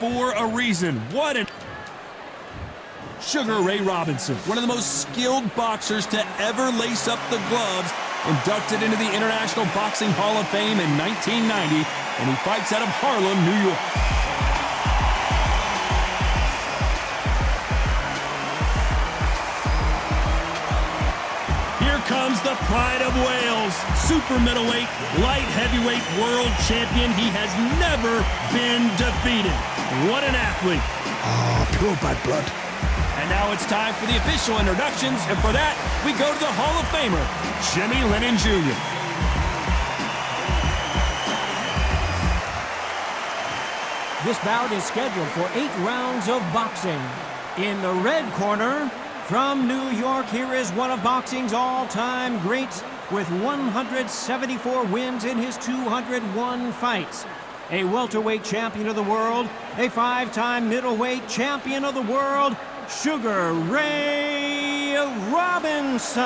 for a reason. What an... Sugar Ray Robinson, one of the most skilled boxers to ever lace up the gloves, inducted into the International Boxing Hall of Fame in 1990, and he fights out of Harlem, New York. Here comes the pride of Wales, super middleweight, light heavyweight world champion. He has never been defeated. What an athlete. Oh, pure bad blood. And now it's time for the official introductions, and for that, we go to the Hall of Famer, Jimmy Lennon Jr. This bout is scheduled for 8 rounds of boxing. In the red corner, from New York, here is one of boxing's all-time greats with 174 wins in his 201 fights. A welterweight champion of the world, a 5-time middleweight champion of the world, Sugar Ray Robinson.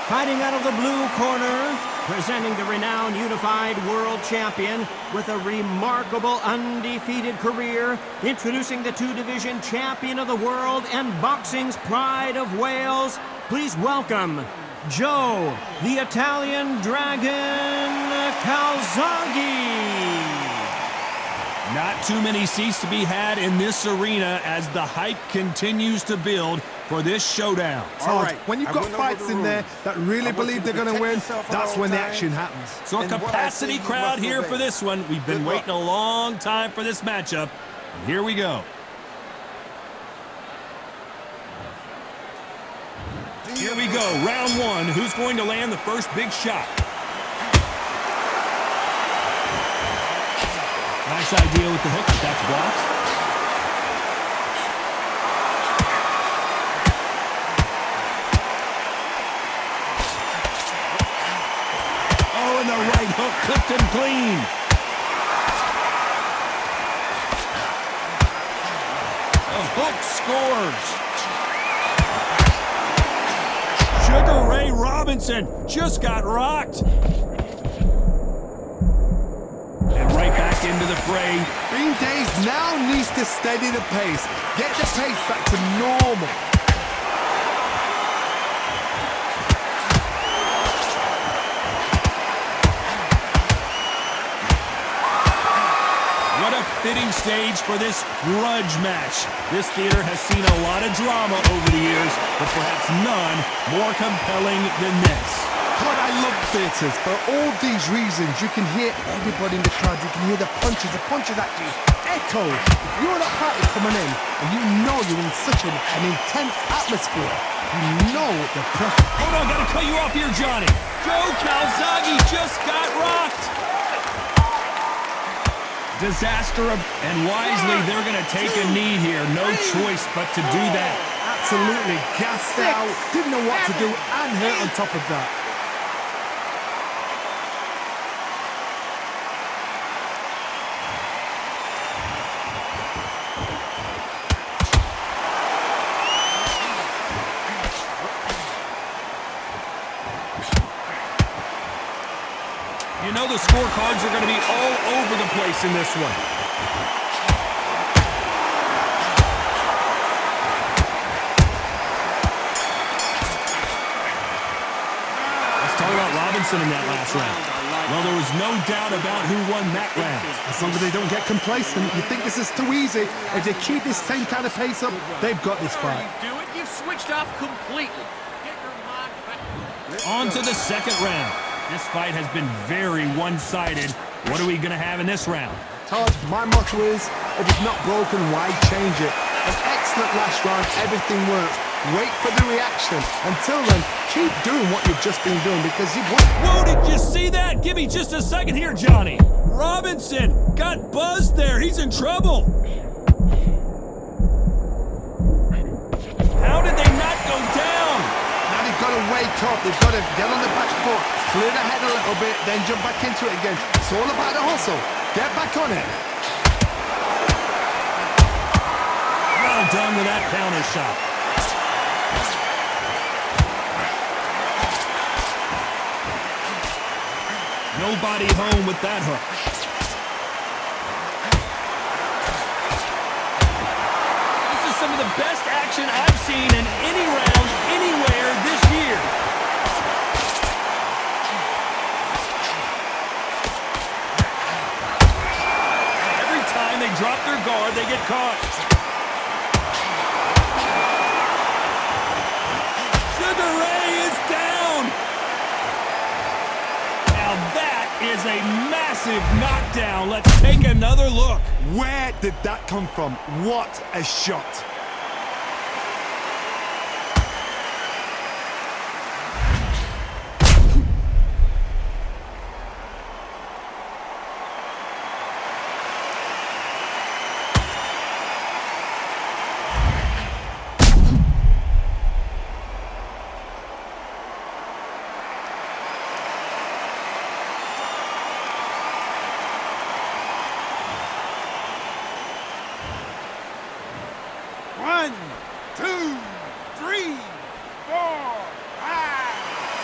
Fighting out of the blue corner, presenting the renowned unified world champion with a remarkable undefeated career, introducing the 2-division champion of the world and boxing's pride of Wales, please welcome Joe, the Italian Dragon Calzaghe. Not too many seats to be had in this arena as the hype continues to build for this showdown. All right, when you've got fights in there that really believe they're going to win, that's when the action happens. So a capacity crowd here for this one. We've been waiting a long time for this matchup. And here we go. Here we go, round 1. Who's going to land the first big shot? Nice idea with the hook, but that's blocked. Oh, and the right hook clipped him clean. The hook scores. Sugar Ray Robinson just got rocked. And right back into the fray. Bean Days now needs to steady the pace. Get the pace back to normal. What a fitting stage for this grudge match. This theater has seen a lot of drama over the years, but perhaps none more compelling than this. God, I love theatres. For all these reasons, you can hear everybody in the crowd. You can hear the punches. The punches actually echo. If you're at a party coming in and you know you're in such an intense atmosphere, you know the pressure. Hold on, gotta cut you off here, Johnny. Joe Calzaghe just got rocked. Disaster, and wisely, they're gonna take a knee here. No choice but to do that. Absolutely gassed out. Didn't know what to do and hurt on top of that. You know the scorecards are going to be all over the place in this one. Let's talk about Robinson in that last round. Well, there was no doubt about who won that round. As long as they don't get complacent, you think this is too easy. If they keep this same kind of pace up, they've got this fight. You've switched off completely. On to the second round. This fight has been very one-sided. What are we going to have in this round? Todd, my motto is, if it's not broken, why change it? An excellent last round, everything worked. Wait for the reaction. Until then, keep doing what you've just been doing because you've won. Whoa, did you see that? Give me just a second here, Johnny. Robinson got buzzed there. He's in trouble. How did they not go down? Now they've got to wake up. They've got to get on the back foot, clear the head a little bit, then jump back into it again. It's all about the hustle. Get back on it. Well done with that counter shot. Nobody home with that hook. best action I've seen in any round, anywhere this year. Every time they drop their guard, they get caught. Sugar Ray is down. Now that is a massive knockdown. Let's take another look. Where did that come from? What a shot. One, two, three, four, five,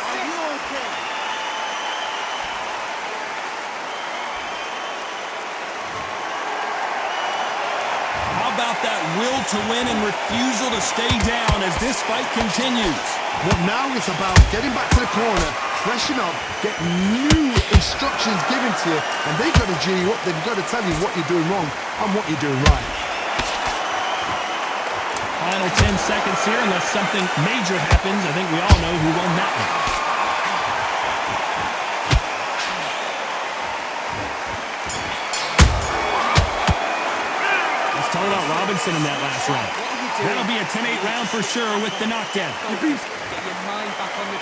six. Are you okay? How about that will to win and refusal to stay down as this fight continues? Well, now it's about getting back to the corner, freshen up, get new instructions given to you, and they've got to G you up. They've got to tell you what you're doing wrong and what you're doing right. Final 10 seconds here, unless something major happens. I think we all know who won that one. Let's talk about Robinson in that last round. That'll be a 10-8 round for sure with the knockdown. Get your mind back on the...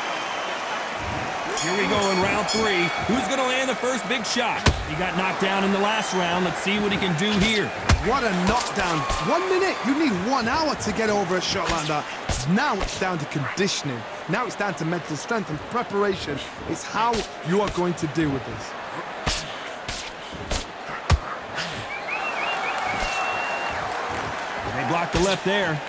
Here we go in round 3. Who's going to land the first big shot? He got knocked down in the last round. Let's see what he can do here. What a knockdown. 1 minute, you need 1 hour to get over a shot like that. Now it's down to conditioning. Now it's down to mental strength and preparation. It's how you are going to deal with this. They blocked the left there.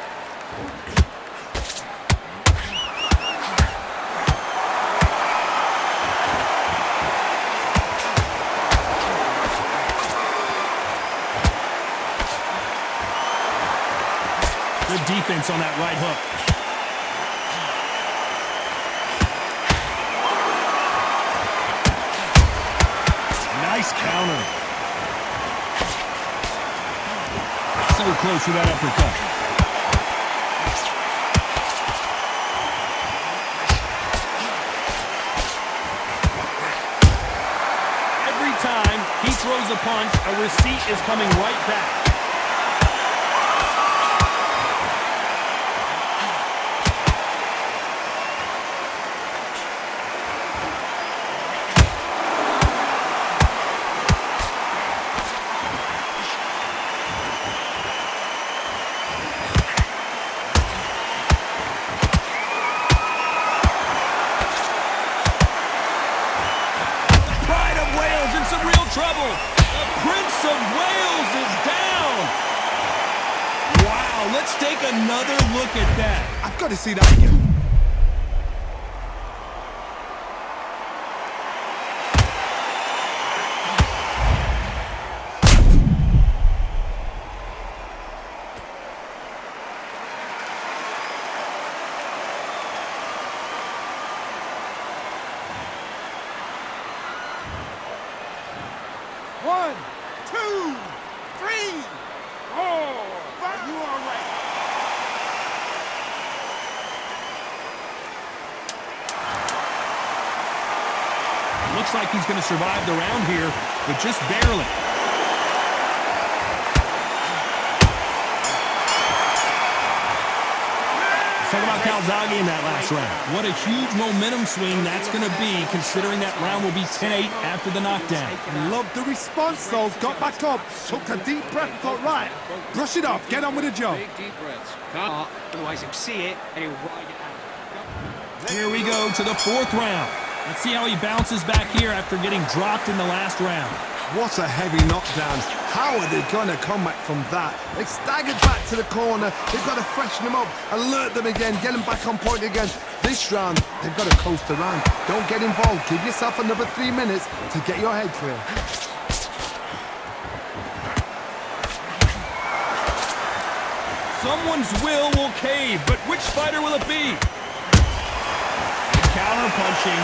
Good defense on that right hook. Nice counter. So close to that uppercut. Every time he throws a punch, a receipt is coming right back. Trouble. The Prince of Wales is down. Wow, let's take another look at that. I've got to see that again. One, two, three, four, five. You are right. Looks like he's going to survive the round here, but just barely. Talk about Calzaghe in that last round. What a huge momentum swing that's going to be, considering that round will be 10-8 after the knockdown. I love the response, though. Got back up, took a deep breath, thought, right, brush it off, get on with the job. Big deep breaths. Can't. Otherwise he'll see it and he'll ride it out. Here we go to the 4th round. Let's see how he bounces back here after getting dropped in the last round. What a heavy knockdown. How are they going to come back from that? They staggered back to the corner. They've got to freshen them up, alert them again, get them back on point again. This round, they've got to coast around. Don't get involved. Give yourself another 3 minutes to get your head clear. Someone's will cave, but which fighter will it be? Counter punching.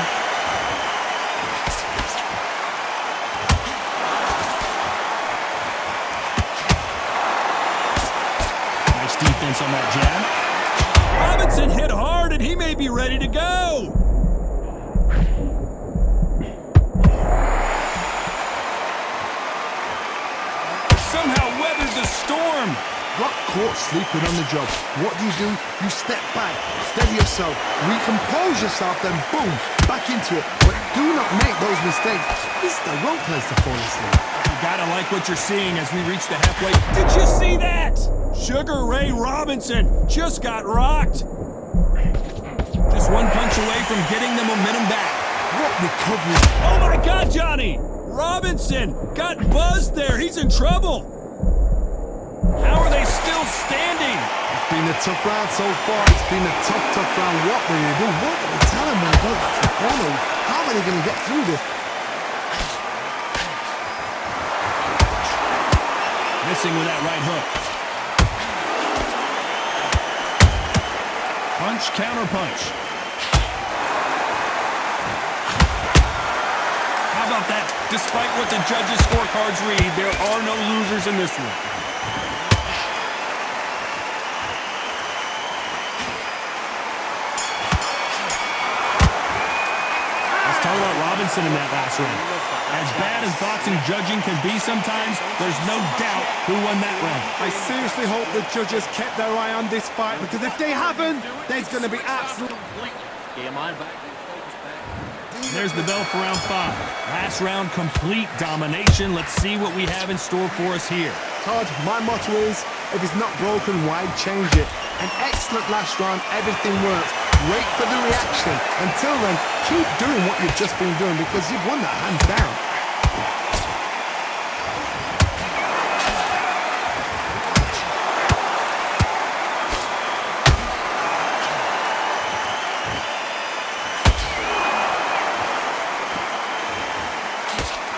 Nice defense on that jab. Robinson hit hard, and he may be ready to go. Somehow weathered the storm. Got caught sleeping on the job. What do? You step back, steady yourself, recompose yourself, then boom, back into it. But do not make those mistakes. This is the wrong place to fall asleep. You gotta like what you're seeing as we reach the halfway. Did you see that? Sugar Ray Robinson just got rocked. Just one punch away from getting the momentum back. What recovery? Oh my God, Johnny! Robinson got buzzed there. He's in trouble. How are they still standing? It's been a tough round so far. It's been a tough round. What will they do? What do they tell him when they go back to the corner? How are they going to get through this? Missing with that right hook. Punch, counter punch. How about that? Despite what the judges' scorecards read, there are no losers in this one. Let's talk about Robinson in that last round. As bad as boxing judging can be sometimes, there's no doubt who won that round. I seriously hope the judges kept their eye on this fight, because if they haven't, there's going to be absolute... There's the bell for round 5. Last round, complete domination. Let's see what we have in store for us here. Todd, my motto is, if it's not broken, why change it? An excellent last round, everything works. Wait for the reaction. Until then, keep doing what you've just been doing, because you've won that hands down.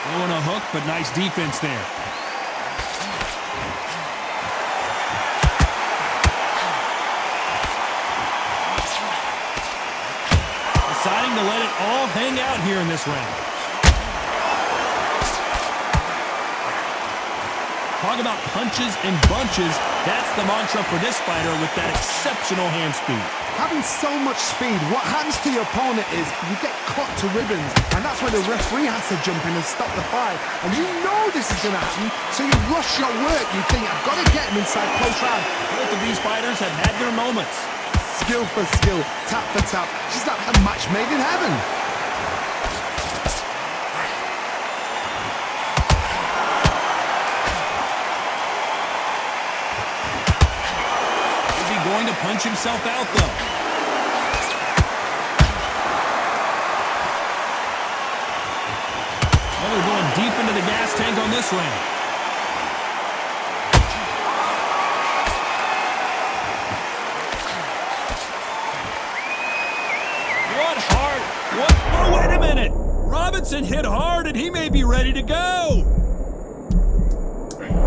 Throwing a hook, but nice defense there. Deciding to let it all hang out here in this round. Talk about punches and bunches. That's the mantra for this fighter with that exceptional hand speed. Having so much speed, what happens to your opponent is you get cut to ribbons, and that's where the referee has to jump in and stop the fight. And you know this is going to happen, so you rush your work. You think, I've got to get him inside close round. Both of these fighters have had their moments. Skill for skill, tap for tap. She's like a match made in heaven. Is he going to punch himself out, though? Well, they're going deep into the gas tank on this round. Oh, wait a minute! Robinson hit hard, and he may be ready to go.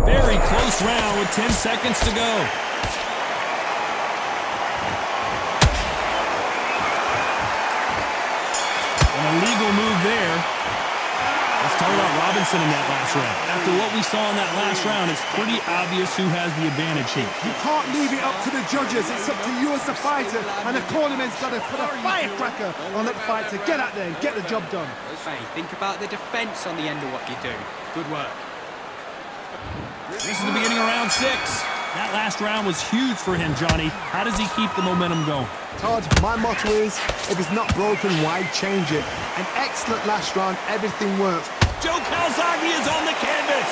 Very close round with 10 seconds to go. An illegal move there. Let's talk about Robinson in that last round. After what we saw in that last round, it's pretty obvious who has the advantage here. You can't leave it up to the judges. It's up to you as the fighter, and the cornerman's got to put a firecracker on that fight to get out there and get the job done. Hey, think about the defense on the end of what you do. Good work. This is the beginning of round 6. That last round was huge for him, Johnny. How does he keep the momentum going? Todd, my motto is, if it's not broken, why change it? An excellent last round, everything works. Joe Calzaghe is on the canvas.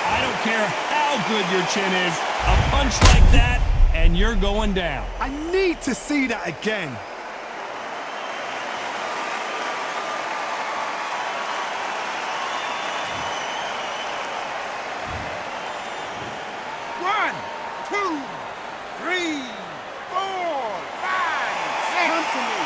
I don't care how good your chin is. A punch like that, and you're going down. I need to see that again. One, two, three, four, five, six. Come to me.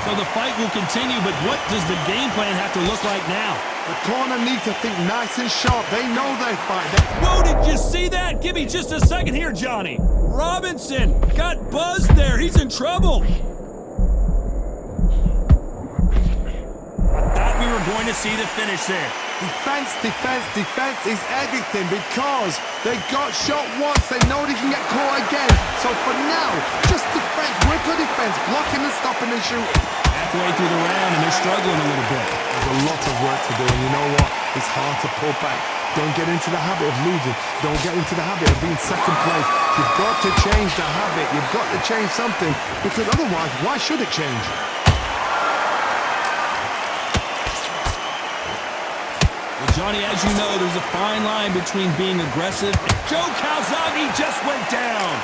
So the fight will continue, but what does the game plan have to look like now? The corner need to think nice and sharp. They know they fight. Whoa, did you see that? Give me just a second here, Johnny. Robinson got buzzed there. He's in trouble. I thought we were going to see the finish there. Defense, defense, defense is everything because they got shot once. They know they can get caught again. So for now, just defense, work on defense, blocking and stopping and shooting. Halfway through the round and they're struggling a little bit. There's a lot of work to do, and you know what? It's hard to pull back. Don't get into the habit of losing. Don't get into the habit of being second place. You've got to change the habit. You've got to change something because otherwise, why should it change? Well, Johnny, as you know, there's a fine line between being aggressive. Joe Calzaghe just went down.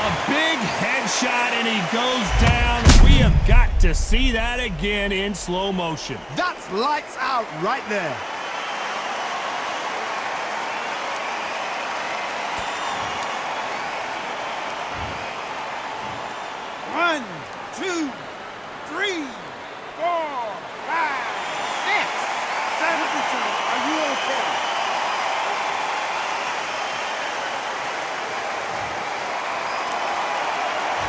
A big headshot, and he goes down. We have got to see that again in slow motion. That's lights out right there. One, two, three, 4, 5, 6, 7. Are you okay?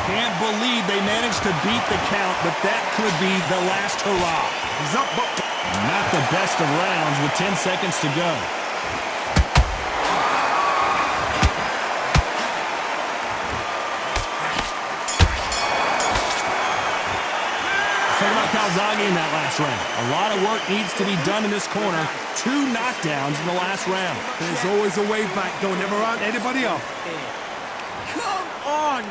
Can't believe they managed to beat the count, but that could be the last hurrah. He's up, but Not the best of rounds with 10 seconds to go. Talking about Calzaghe in that last round. A lot of work needs to be done in this corner. 2 knockdowns in the last round. there's always a way back. Don't ever round anybody off. Come on!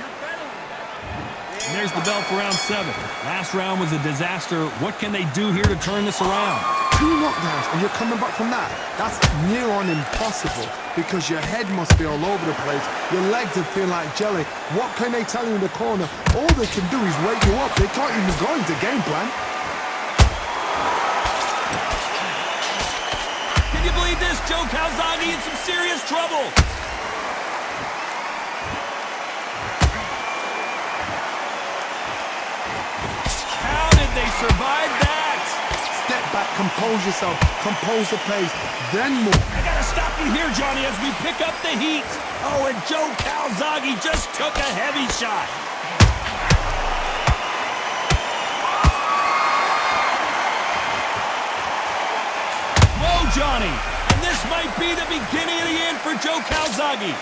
And there's the bell for round 7. Last round was a disaster. What can they do here to turn this around? 2 knockdowns and you're coming back from that. That's near on impossible because your head must be all over the place. Your legs are feeling like jelly. What can they tell you in the corner? All they can do is wake you up. They can't even go into game plan. Can you believe this? Joe Calzaghe in some serious trouble. How did they survive that? Step back, compose yourself, compose the pace, then move. I gotta stop you here, Johnny, as we pick up the heat. Oh, and Joe Calzaghe just took a heavy shot. Whoa, Johnny. And this might be the beginning of the end for Joe Calzaghe.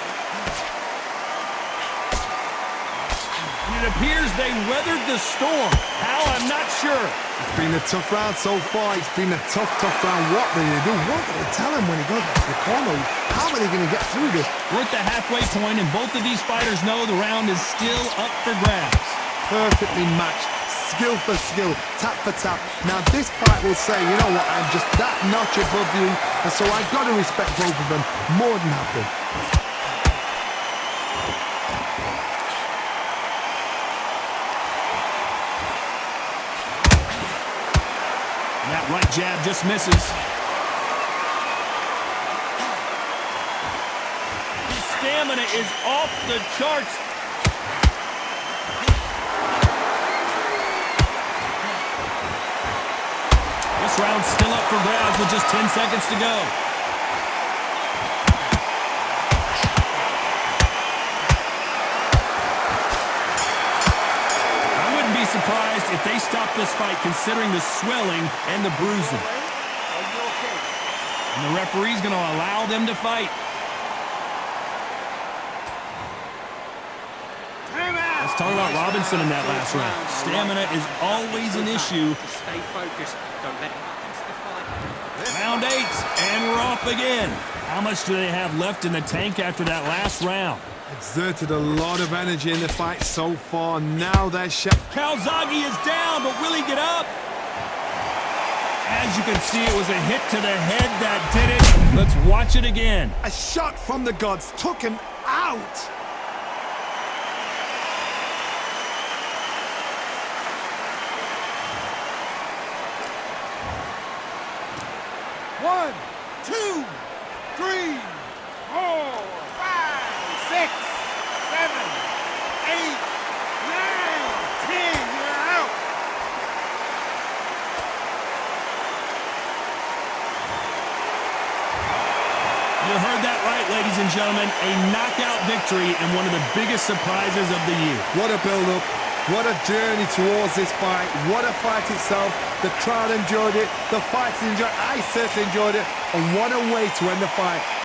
And it appears they weathered the storm. How, I'm not sure. It's been a tough round so far. It's been a tough round. What do they do? What do they tell him when he goes back to the corner? How are they going to get through this? We're at the halfway point, and both of these fighters know the round is still up for grabs. Perfectly matched. Skill for skill, tap for tap. Now this fight will say, you know what, I'm just that notch above you, and so I've got to respect both of them more than happy. And that right jab just misses. His stamina is off the charts. This round's still up for grabs with just 10 seconds to go. I wouldn't be surprised if they stop this fight considering the swelling and the bruising. And the referee's going to allow them to fight. Let's talk about Robinson in that last round. Stamina is always an issue. Stay focused. Don't let it happen to the fight. Round 8, and we're off again. How much do they have left in the tank after that last round? Exerted a lot of energy in the fight so far. Now they're shut. Calzaghe is down, but will he get up? As you can see, it was a hit to the head that did it. Let's watch it again. A shot from the gods took him out. One, two, three, 4, 5, 6, 7, 8, 9, 10. You're You heard that right, ladies and gentlemen. A knockout victory and one of the biggest surprises of the year. What a build-up. What a journey towards this fight. What a fight itself. The crowd enjoyed it. The fighters enjoyed it. I certainly enjoyed it. And what a way to end the fight.